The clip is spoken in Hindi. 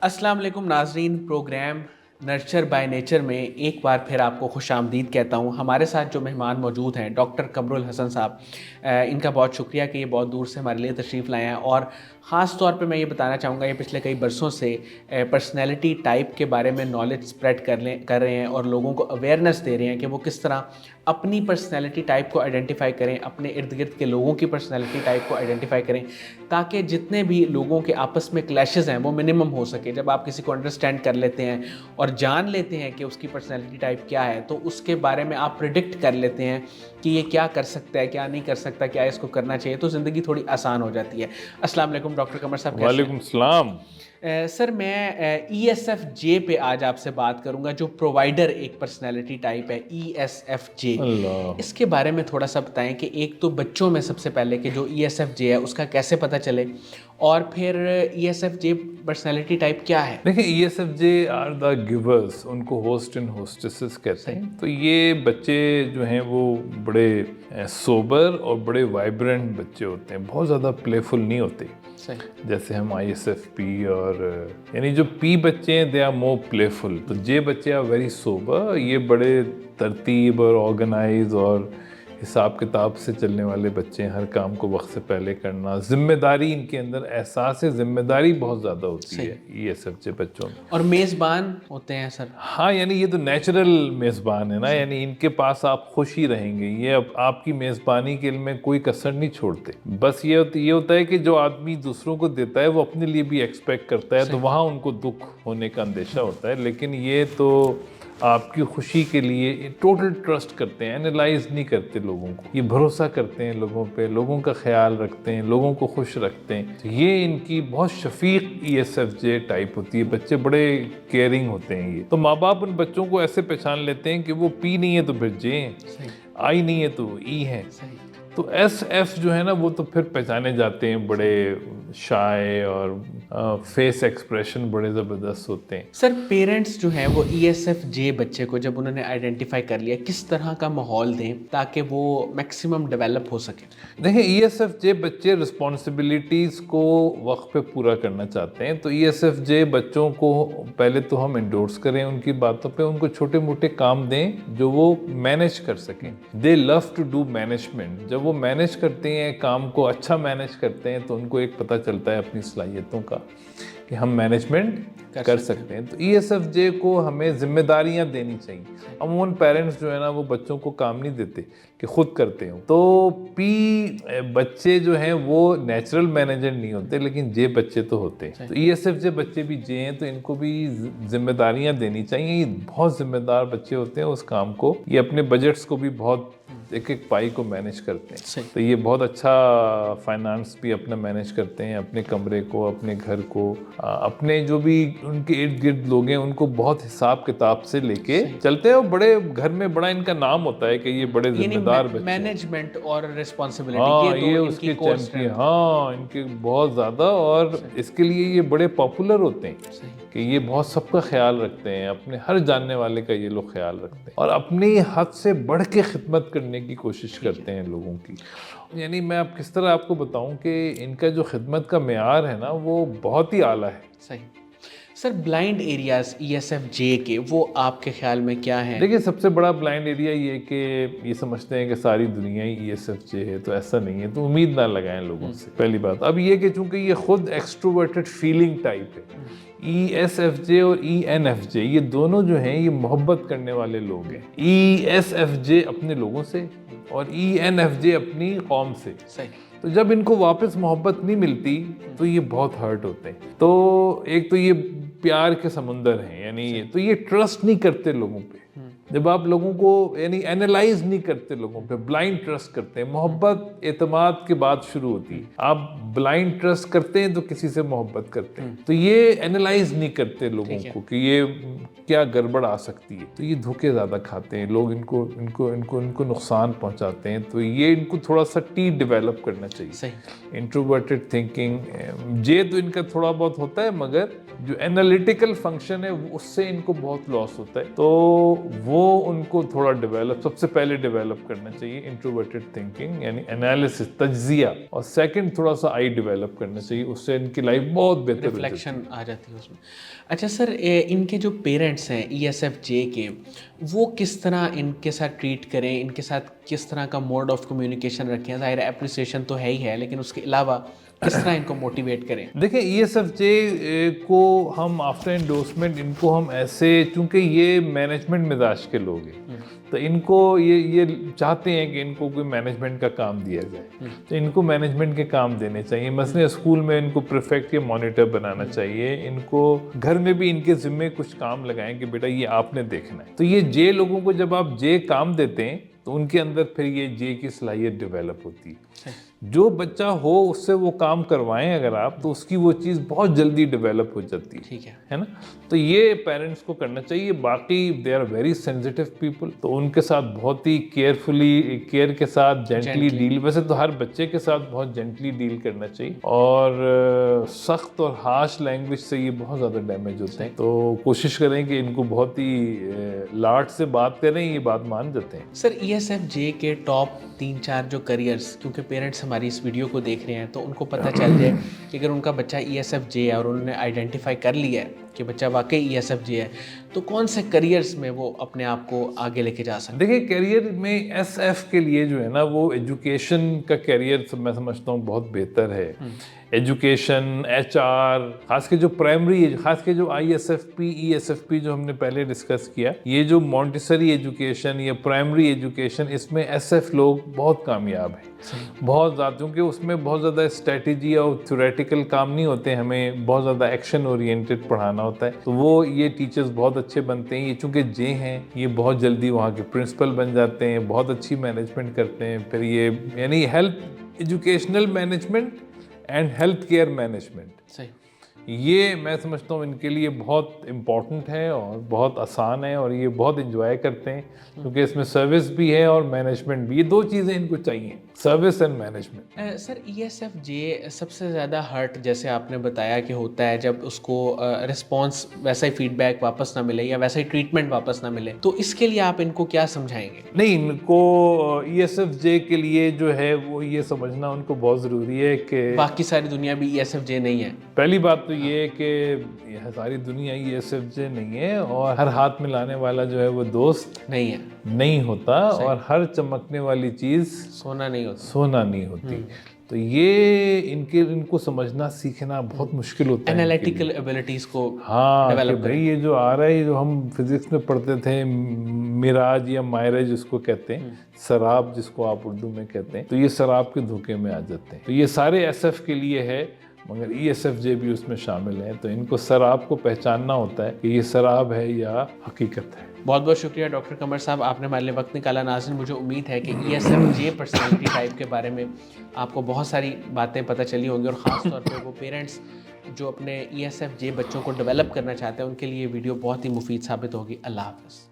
अस्सलाम वालेकुम नाजरीन। प्रोग्राम नर्चर बाय नेचर में एक बार फिर आपको खुशामदीद कहता हूँ। हमारे साथ जो मेहमान मौजूद हैं डॉक्टर कमरुल हसन साहब, इनका बहुत शुक्रिया कि ये बहुत दूर से हमारे लिए तशरीफ़ लाए हैं। और ख़ास तौर पे मैं ये बताना चाहूँगा, ये पिछले कई बरसों से पर्सनैलिटी टाइप के बारे में नॉलेज स्प्रेड कर रहे हैं और लोगों को अवेयरनेस दे रहे हैं कि वो किस तरह अपनी पर्सनैलिटी टाइप को आइडेंटिफाई करें, अपने इर्द गिर्द के लोगों की पर्सनैलिटी टाइप को आइडेंटिफाई करें, ताकि जितने भी लोगों के आपस में क्लैशेस हैं वो मिनिमम हो सके। जब आप किसी को अंडरस्टैंड कर लेते हैं और जान लेते हैं कि उसकी पर्सनैलिटी टाइप क्या है, तो उसके बारे में आप प्रिडिक्ट कर लेते हैं कि ये क्या कर सकता है, क्या नहीं कर सकता, क्या इसको करना चाहिए, तो ज़िंदगी थोड़ी आसान हो जाती है। अस्सलाम वालेकुम डॉक्टर कमर साहब, कैसे हैं? वालेकुम सलाम। सर, मैं ESFJ पे आज आपसे बात करूंगा, जो प्रोवाइडर एक पर्सनैलिटी टाइप है, ESFJ। अल्लाह। इसके बारे में थोड़ा सा बताएं कि एक तो बच्चों में सबसे पहले कि जो ESFJ है उसका कैसे पता चले, और फिर ESFJ पर्सनैलिटी टाइप क्या है। देखिए, ESFJ आर द गिवर्स, उनको होस्ट एंड होस्टेसेस कहते हैं। तो ये बच्चे जो हैं वो बड़े सोबर और बड़े वाइब्रेंट बच्चे होते हैं, बहुत ज़्यादा प्लेफुल नहीं होते। सही। जैसे हम ISFP और यानी जो P बच्चे हैं दे आर मोर प्लेफुल। तो J बच्चे आर वेरी सोबर, ये बड़े तरतीब और ऑर्गेनाइज और हिसाब किताब से चलने वाले बच्चे हैं। हर काम को वक्त से पहले करना, जिम्मेदारी, इनके अंदर एहसास है जिम्मेदारी बहुत ज़्यादा होती है ESFJ बच्चों में। और मेज़बान होते हैं सर। हाँ, यानी ये तो नेचुरल मेज़बान है ना, यानी इनके पास आप खुश ही रहेंगे। ये अब आपकी मेज़बानी के में कोई कसर नहीं छोड़ते। बस ये होता है कि जो आदमी दूसरों को देता है वो अपने लिए भी एक्सपेक्ट करता है, तो वहाँ उनको दुख होने का अंदेशा होता है। लेकिन ये तो आपकी खुशी के लिए टोटल ट्रस्ट करते हैं, एनालाइज नहीं करते लोगों को। ये भरोसा करते हैं लोगों पे, लोगों का ख्याल रखते हैं, लोगों को खुश रखते हैं। तो ये इनकी बहुत शफीक ESFJ टाइप होती है। बच्चे बड़े केयरिंग होते हैं। ये तो माँ बाप उन बच्चों को ऐसे पहचान लेते हैं कि वो P नहीं है तो फिर J है, I नहीं है तो E है। तो SF जो है ना, वो तो फिर पहचाने जाते हैं, बड़े शाय और फेस एक्सप्रेशन बड़े ज़बरदस्त होते हैं। सर, पेरेंट्स जो हैं वो ESFJ बच्चे को जब उन्होंने आइडेंटिफाई कर लिया, किस तरह का माहौल दें ताकि वो मैक्सिमम डेवलप हो सके। देखिए, ESFJ बच्चे रिस्पॉन्सिबिलिटीज़ को वक्त पे पूरा करना चाहते हैं। तो ESFJ बच्चों को पहले तो हम इंडोर्स करें उनकी बातों पे, उनको छोटे मोटे काम दें जो वो मैनेज कर सकें। They love to do management. जब वो मैनेज करते हैं, काम को अच्छा मैनेज करते हैं, तो उनको एक पता चलता है अपनी सलाहियतों का कि हम मैनेजमेंट कर सकते हैं। तो ESFJ को हमें जिम्मेदारियां देनी चाहिए। अमूमन पेरेंट्स जो है ना, वो बच्चों को काम नहीं देते कि खुद करते हो। तो P बच्चे जो हैं वो नेचुरल मैनेजर नहीं होते, लेकिन J बच्चे तो होते हैं। तो ESFJ बच्चे भी J हैं, तो इनको भी जिम्मेदारियां देनी चाहिए। ये बहुत जिम्मेदार बच्चे होते हैं उस काम को। ये अपने बजट्स को भी बहुत एक एक पाई को मैनेज करते हैं। तो ये बहुत अच्छा फाइनेंस भी अपना मैनेज करते हैं, अपने कमरे को, अपने घर को, अपने जो भी उनके इर्द गिर्द लोग हैं उनको बहुत हिसाब किताब से लेके चलते हैं। और बड़े घर में बड़ा इनका नाम होता है कि ये बड़े जिम्मेदार बच्चे। मैनेजमेंट और रिस्पॉन्सिबिलिटी, हाँ, ये उसके चैंपियन, हाँ, इनके बहुत ज़्यादा। और इसके लिए ये बड़े पॉपुलर होते हैं कि ये बहुत सबका ख्याल रखते हैं, अपने हर जानने वाले का ये लोग ख्याल रखते हैं और अपनी हद से बढ़ के खिदमत करने की कोशिश करते हैं लोगों की। यानी मैं अब किस तरह आपको बताऊं कि इनका जो खिदमत का मेयार है ना, वो बहुत ही आला है। सही। सर, ब्लाइंड एरियाज ESFJ के, वो आपके ख्याल में क्या हैं? देखिए, सबसे बड़ा ब्लाइंड एरिया ये कि ये समझते हैं कि सारी दुनिया ही ESFJ है, तो ऐसा नहीं है। तो उम्मीद ना लगाएं लोगों से, पहली बात। अब ये कि चूंकि ये खुद एक्सट्रोवर्टेड फीलिंग टाइप है, ESFJ और ENFJ ये दोनों जो हैं ये मोहब्बत करने वाले लोग हैं। ESFJ अपने लोगों से और ENFJ अपनी कौम से। सही। तो जब इनको वापस मोहब्बत नहीं मिलती तो ये बहुत हर्ट होते हैं। तो एक तो ये प्यार के समुंदर हैं, यानी ये तो ये ट्रस्ट नहीं करते लोगों पे। जब आप लोगों को यानी एनालाइज नहीं करते लोगों पे, ब्लाइंड ट्रस्ट करते हैं। मोहब्बत एतमाद के बाद शुरू होती है। आप ब्लाइंड ट्रस्ट करते हैं तो किसी से मोहब्बत करते हैं, तो ये एनालाइज नहीं करते लोगों को कि ये क्या गड़बड़ आ सकती है, तो ये धोखे ज़्यादा खाते हैं लोग, इनको इनको इनको इनको नुकसान पहुंचाते हैं। तो ये इनको थोड़ा सा टी डेवलप करना चाहिए, इंट्रोवर्टेड थिंकिंग। ये तो इनका थोड़ा बहुत होता है, मगर जो एनालिटिकल फंक्शन है उससे इनको बहुत लॉस होता है, तो वो उनको थोड़ा सबसे पहले डेवलप करना चाहिए, इंट्रोवर्टेड थिंकिंग यानी एनालिसिस, तज्जिया। और सेकंड थोड़ा सा आई डेवलप करना चाहिए, उससे इनकी लाइफ बहुत बेहतर रिफ्लेक्शन आ जाती है उसमें। अच्छा सर, इनके जो पेरेंट्स हैं ESFJ के, वो किस तरह इनके साथ ट्रीट करें, इनके साथ किस तरह का मोड ऑफ कम्युनिकेशन रखें? ज़ाहिर एप्रिसिएशन तो है ही है, लेकिन उसके अलावा किस तरह इनको मोटिवेट करें? देखिए ESFJ को हम आफ्टर एंडोर्समेंट इनको हम ऐसे, चूंकि ये मैनेजमेंट मिजाज के लोग हैं, तो इनको ये चाहते हैं कि इनको कोई मैनेजमेंट का काम दिया जाए, तो इनको मैनेजमेंट के काम देने चाहिए। मसलन स्कूल में इनको प्रीफेक्ट या मॉनिटर बनाना चाहिए, इनको घर में भी इनके जिम्मे कुछ काम लगाएं कि बेटा ये आपने देखना है। तो ये जे लोगों को जब आप जे काम देते हैं तो उनके अंदर फिर ये जे की सलाहियत डेवलप होती है। जो बच्चा हो उससे वो काम करवाएं अगर आप, तो उसकी वो चीज़ बहुत जल्दी डेवलप हो जाती है। ठीक है ना? तो ये पेरेंट्स को करना चाहिए। बाकी they are very sensitive people, तो उनके साथ बहुत ही केयर के साथ जेंटली डील, वैसे तो हर बच्चे के साथ बहुत जेंटली डील करना चाहिए, और सख्त और हार्श लैंग्वेज से ये बहुत ज़्यादा डैमेज होते हैं। तो कोशिश करें कि इनको बहुत ही लाड से बात करें, ये बात मान जाते हैं। सर ESFJ के टॉप 3-4 जो करियर्स, क्योंकि पेरेंट्स हमारी इस वीडियो को देख रहे हैं तो उनको पता चल जाए कि अगर उनका बच्चा ESFJ है और उन्होंने आइडेंटिफाई कर लिया है कि बच्चा वाकई ESFJ है, तो कौन से करियर्स में वो अपने आप को आगे लेके जा सकते हैं? देखिए करियर में SF के लिए जो है ना, वो एजुकेशन का करियर मैं समझता हूँ बहुत बेहतर है। एजुकेशन, HR, खास के जो प्राइमरी, खास के जो ISFP, ESFP जो हमने पहले डिस्कस किया, ये जो मॉन्टेसरी एजुकेशन या प्राइमरी एजुकेशन, इसमें SF लोग बहुत कामयाब हैं, बहुत ज़्यादा, क्योंकि उसमें बहुत ज़्यादा स्ट्रेटेजी और थ्योरेटिकल काम नहीं होते, हमें बहुत ज़्यादा एक्शन ओरिएंटेड पढ़ाना होता है। तो वो ये टीचर्स बहुत अच्छे बनते हैं। ये चूँकि जे हैं, ये बहुत जल्दी वहाँ के प्रिंसिपल बन जाते हैं, बहुत अच्छी मैनेजमेंट करते हैं। फिर ये यानी health educational management and health care management, सही, ये मैं समझता हूँ इनके लिए बहुत इम्पॉर्टेंट है और बहुत आसान है, और ये बहुत इंजॉय करते हैं, क्योंकि इसमें सर्विस भी है और मैनेजमेंट भी। ये दो चीज़ें इनको चाहिए, service and management. Sir ESFJ सबसे ज़्यादा हर्ट, जैसे आपने बताया कि होता है जब उसको रिस्पॉन्स, वैसा ही फीडबैक वापस ना मिले या वैसा ही ट्रीटमेंट वापस ना मिले, तो इसके लिए आप इनको क्या समझाएंगे? नहीं, इनको ESFJ के लिए जो है वो ये समझना उनको बहुत ज़रूरी है कि बाकी सारी दुनिया भी ESFJ नहीं है। पहली बात तो ये है कि यह सारी दुनिया ESFJ नहीं है, और हर हाथ मिलाने वाला जो है वो दोस्त नहीं होता, और हर चमकने वाली चीज़ सोना नहीं होती। तो ये इनको समझना सीखना बहुत मुश्किल होता है। एनालिटिकल एबिलिटीज को डेवलप भाई, ये जो आ रहा है, जो हम फिजिक्स में पढ़ते थे, मिराज या मायरेज जिसको कहते हैं, शराब जिसको आप उर्दू में कहते हैं, तो ये शराब के धोखे में आ जाते हैं। तो ये सारे SF के लिए है, मगर ESFJ भी उसमें शामिल है। तो इनको शराब को पहचानना होता है कि ये शराब है या हकीकत है। बहुत बहुत शुक्रिया डॉक्टर कमर साहब, आपने हमारे लिए वक्त निकाला। नाज़रीन, मुझे उम्मीद है कि ESFJ पर्सनालिटी टाइप के बारे में आपको बहुत सारी बातें पता चली होंगी, और ख़ास तौर पे वो पेरेंट्स जो अपने ESFJ बच्चों को डेवलप करना चाहते हैं, उनके लिए वीडियो बहुत ही मुफीद साबित होगी। अल्लाह हाफ़िज़।